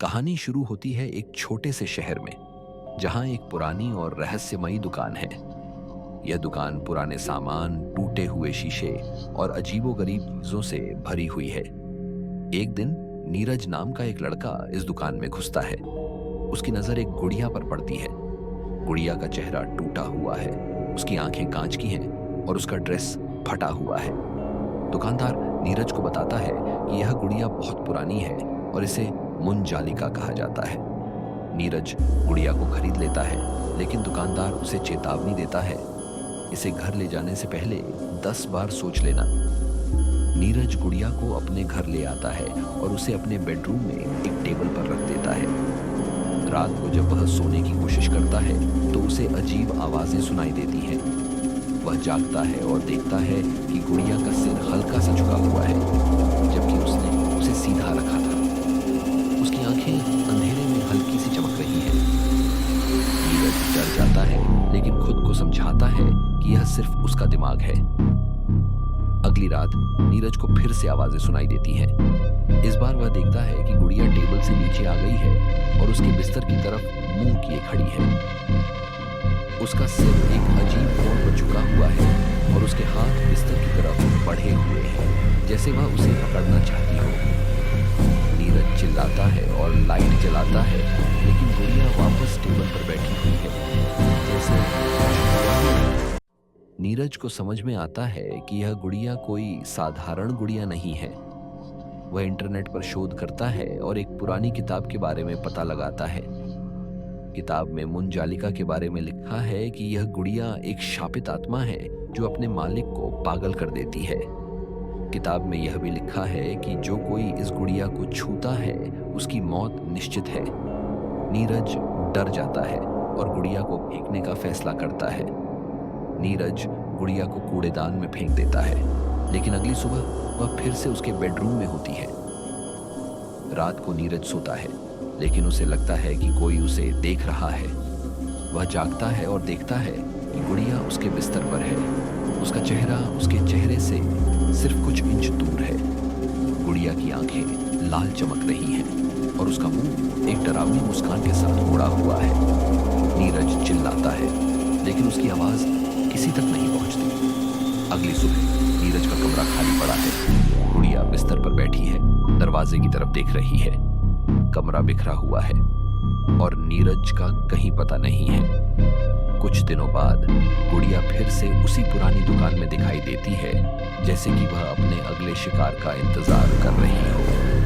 कहानी शुरू होती है एक छोटे से शहर में, जहां एक पुरानी और रहस्यमयी दुकान है। यह दुकान पुराने सामान, टूटे हुए शीशे और अजीबोगरीब चीजों से भरी हुई है। एक दिन नीरज नाम का एक लड़का इस दुकान में घुसता है। उसकी नजर एक गुड़िया पर पड़ती है। गुड़िया का चेहरा टूटा हुआ है, उसकी आंखें कांच की हैं और उसका ड्रेस फटा हुआ है। दुकानदार नीरज को बताता है कि यह गुड़िया बहुत पुरानी है और इसे मुंजालिका कहा जाता है। नीरज गुड़िया को खरीद लेता है, लेकिन दुकानदार उसे चेतावनी देता है, इसे घर ले जाने से पहले 10 बार सोच लेना। नीरज गुड़िया को अपने घर ले आता है और उसे अपने बेडरूम में एक टेबल पर रख देता है। रात को जब वह सोने की कोशिश करता है तो उसे अजीब आवाजें सुनाई देती हैं। वह जागता है और देखता है कि गुड़िया का सिर हल्का सा झुका हुआ है, जबकि उसने उसे सीधा रखा था। उसकी आंखें अंधेरे में हल्की सी चमक रही हैं। नीरज डर जाता है, लेकिन खुद को समझाता है कि यह सिर्फ उसका दिमाग है। अगली रात नीरज को फिर से आवाजें सुनाई देती हैं। इस बार वह देखता है कि गुड़िया टेबल से नीचे आ गई है और उसके बिस्तर की तरफ मुंह किए खड़ी है। उसका सिर एक अजीब कोण पर झुका हुआ है और उसके हाथ बिस्तर की तरफ बढ़े हुए हैं, जैसे वह उसे पकड़ना चाहती हो। नीरज चिल्लाता है और लाइट जलाता है, लेकिन गुड़िया वापस टेबल पर बैठी हुई है, जैसे नीरज को समझ में आता है कि यह गुड़िया कोई साधारण गुड़िया नहीं है। वह इंटरनेट पर शोध करता है और एक पुरानी किताब के बारे में पता लगाता है। किताब में मुंजालिका के बारे में लिखा है कि यह गुड़िया एक शापित आत्मा है जो अपने मालिक को पागल कर देती है। किताब में यह भी लिखा है कि जो कोई इस गुड़िया को छूता है उसकी मौत निश्चित है। नीरज डर जाता है और गुड़िया को फेंकने का फैसला करता है। नीरज गुड़िया को कूड़ेदान में फेंक देता है, लेकिन अगली सुबह वह फिर से उसके बेडरूम में होती है। रात को नीरज सोता है, लेकिन उसे लगता है कि कोई उसे देख रहा है। वह जागता है और देखता है कि गुड़िया उसके बिस्तर पर है। उसका चेहरा उसके चेहरे से सिर्फ कुछ इंच दूर है। गुड़िया की आंखें लाल चमक रही हैं और उसका मुंह एक डरावनी मुस्कान के साथ मुड़ा हुआ है। नीरज चिल्लाता है, लेकिन उसकी आवाज किसी तक नहीं पहुंचती। अगली सुबह नीरज का कमरा खाली पड़ा है। गुड़िया बिस्तर पर बैठी है, दरवाजे की तरफ देख रही है। कमरा बिखरा हुआ है और नीरज का कहीं पता नहीं है। कुछ दिनों बाद गुड़िया फिर से उसी पुरानी दुकान में दिखाई देती है, जैसे कि वह अपने अगले शिकार का इंतजार कर रही हो।